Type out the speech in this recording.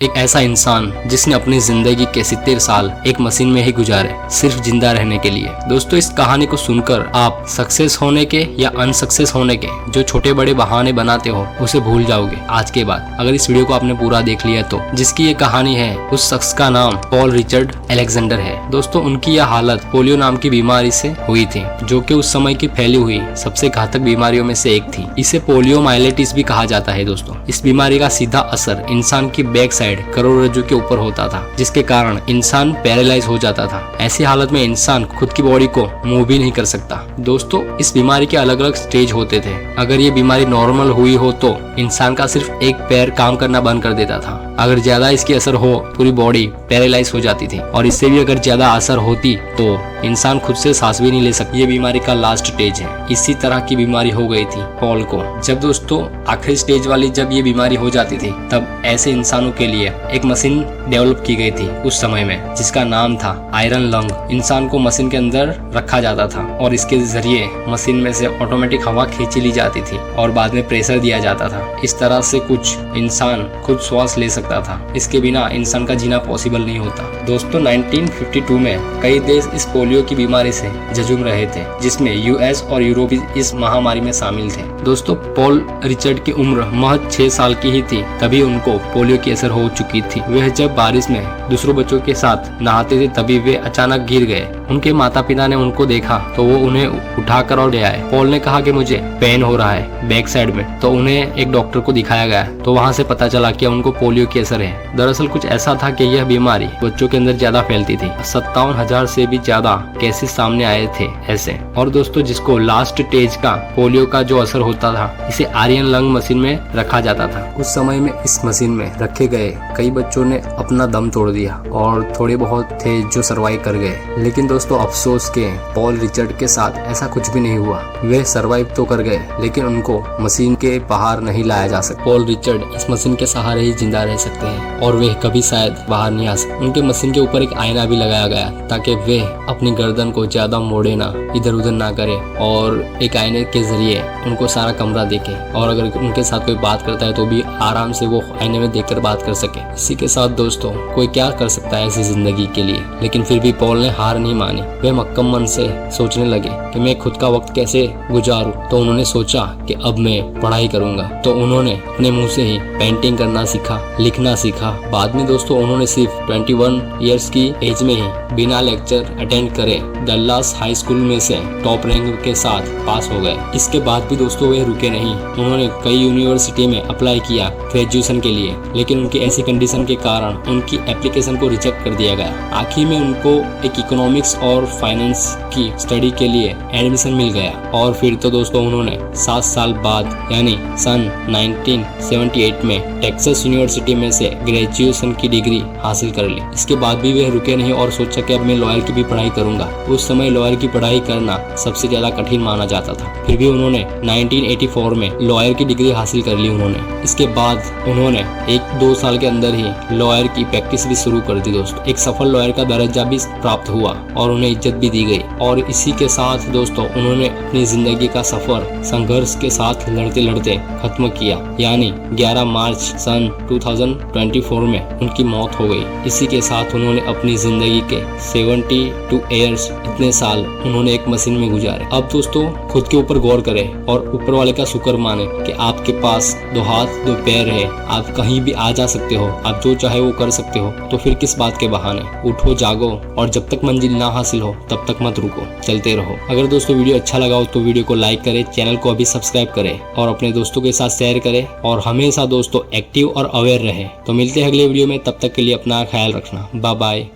एक ऐसा इंसान जिसने अपनी जिंदगी के 70 साल एक मशीन में ही गुजारे सिर्फ जिंदा रहने के लिए। दोस्तों, इस कहानी को सुनकर आप सक्सेस होने के या अनसक्सेस होने के जो छोटे बड़े बहाने बनाते हो उसे भूल जाओगे आज के बाद, अगर इस वीडियो को आपने पूरा देख लिया तो। जिसकी ये कहानी है, उस शख्स का नाम पॉल रिचर्ड अलेक्जेंडर है। दोस्तों, उनकी यह हालत पोलियो नाम की बीमारी से हुई थी, जो कि उस समय की फैली हुई सबसे घातक बीमारियों में से एक थी। इसे पोलियोमाइलिटिस भी कहा जाता है। दोस्तों, इस बीमारी का सीधा असर इंसान की बैक करोड़रज्जु के ऊपर होता था, जिसके कारण इंसान पैरालाइज हो जाता था। ऐसी हालत में इंसान खुद की बॉडी को मूव भी नहीं कर सकता। दोस्तों, इस बीमारी के अलग अलग स्टेज होते थे। अगर ये बीमारी नॉर्मल हुई हो तो इंसान का सिर्फ एक पैर काम करना बंद कर देता था। अगर ज्यादा इसकी असर हो, पूरी बॉडी पैरालाइज हो जाती थी, और इससे भी अगर ज्यादा असर होती तो इंसान खुद से सांस भी नहीं ले सकता। ये बीमारी का लास्ट स्टेज है। इसी तरह की बीमारी हो गई थी पॉल को। जब दोस्तों आखिरी स्टेज वाली जब ये बीमारी हो जाती थी, तब ऐसे इंसानों के लिए एक मशीन डेवलप की गई थी उस समय में, जिसका नाम था आयरन लंग। इंसान को मशीन के अंदर रखा जाता था और इसके जरिए मशीन में से ऑटोमेटिक हवा खींची ली जाती थी और बाद में प्रेशर दिया जाता था। इस तरह से कुछ इंसान खुद श्वास ले सकता था। इसके बिना इंसान का जीना पॉसिबल नहीं होता। दोस्तों, 1952 में कई देश इस पोलियो की बीमारी से जूझ रहे थे, जिसमें यूएस और यूरोप इस महामारी में शामिल थे। दोस्तों, पॉल रिचर्ड की उम्र महज 6 साल की ही थी, तभी उनको पोलियो की असर हो चुकी थी। वह जब बारिश में दूसरों बच्चों के साथ नहाते थे, तभी वे अचानक गिर गए। उनके माता पिता ने उनको देखा तो वो उन्हें उठाकर और ले आए। पॉल ने कहा कि मुझे पेन हो रहा है बैक साइड में, तो उन्हें एक डॉक्टर को दिखाया गया। तो वहाँ से पता चला कि उनको पोलियो की असर है। दरअसल कुछ ऐसा था कि यह बीमारी बच्चों के अंदर ज्यादा फैलती थी। 57,000 से भी ज्यादा केसेस सामने आए थे ऐसे। और दोस्तों, जिसको लास्ट स्टेज का पोलियो का जो असर होता था, इसे आयरन लंग मशीन में रखा जाता था। उस समय में इस मशीन में रखे गए कई बच्चों ने अपना दम तोड़ दिया और थोड़े बहुत थे जो सरवाइव कर गए। लेकिन दोस्तों, अफसोस के पॉल रिचर्ड के साथ ऐसा कुछ भी नहीं हुआ। वे सरवाइव तो कर गए, लेकिन उनको मशीन के बाहर नहीं लाया जा सकता। पॉल रिचर्ड इस मशीन के सहारे ही जिंदा रह सकते हैं और वे कभी शायद बाहर नहीं आ सकते। उनके मशीन के ऊपर एक आईना भी लगाया गया ताकि वे अपनी गर्दन को ज्यादा मोड़े ना, इधर उधर ना करे, और एक आईने के जरिए उनको सारा कमरा देखे, और अगर उनके साथ कोई बात करता है तो भी आराम से वो आईने में देखकर बात कर सके। इसी के साथ दोस्तों, कोई क्या कर सकता है ऐसी जिंदगी के लिए। लेकिन फिर भी पॉल ने हार नहीं मानी। वे मक्कम मन से सोचने लगे कि मैं खुद का वक्त कैसे गुजारूं। तो उन्होंने सोचा कि अब मैं पढ़ाई करूंगा। तो उन्होंने अपने मुंह से ही पेंटिंग करना सीखा, लिखना सीखा। बाद में दोस्तों, उन्होंने सिर्फ 21 इयर्स की एज में ही बिना लेक्चर अटेंड करे डल्लास हाई स्कूल में से टॉप रैंक के साथ पास हो गए। इसके बाद भी दोस्तों वे रुके नहीं। उन्होंने कई यूनिवर्सिटी में अप्लाई किया ग्रेजुएशन के लिए, लेकिन उनकी ऐसी कंडीशन के कारण उनकी एप्लीकेशन को रिजेक्ट कर दिया गया। आखिर में उनको एक इकोनॉमिक्स और फाइनेंस की स्टडी के लिए एडमिशन मिल गया। और फिर तो दोस्तों, उन्होंने 7 साल बाद यानी सन 1978 में टेक्सास यूनिवर्सिटी में से ग्रेजुएशन की डिग्री हासिल कर ली। इसके बाद भी वे रुके नहीं और सोचा कि अब मैं लॉयर की भी पढ़ाई करूंगा। उस समय लॉयर की पढ़ाई करना सबसे ज्यादा कठिन माना जाता था। फिर भी उन्होंने 1984 में लॉयर की डिग्री हासिल कर ली उन्होंने। इसके बाद उन्होंने 1-2 साल के अंदर ही लॉयर की प्रैक्टिस भी शुरू कर दी। दोस्तों, एक सफल लॉयर का दर्जा भी प्राप्त हुआ और उन्हें इज्जत भी दी गई। और इसी के साथ दोस्तों, उन्होंने अपनी जिंदगी का सफर संघर्ष के साथ लड़ते लड़ते खत्म किया। यानी 11 मार्च सन 2024 में उनकी मौत हो गई। इसी के साथ उन्होंने अपनी जिंदगी के 72 ईयर्स, इतने साल उन्होंने एक मशीन में गुजारे। अब दोस्तों, खुद के ऊपर गौर करें और ऊपर वाले का शुक्र माने कि आपके पास 2 हाथ 2 पैर है। आप कहीं भी आ जा सकते हो, आप जो चाहे वो कर सकते हो। तो फिर किस बात के बहाने? उठो, जागो, और जब तक मंजिल ना हासिल हो तब तक मत रुको, चलते रहो। अगर दोस्तों वीडियो अच्छा लगा हो तो वीडियो को लाइक करें, चैनल को अभी सब्सक्राइब करें और अपने दोस्तों के साथ शेयर करें, और हमेशा दोस्तों एक्टिव और अवेयर रहें। तो मिलते हैं अगले वीडियो में, तब तक के लिए अपना ख्याल रखना। Bye bye.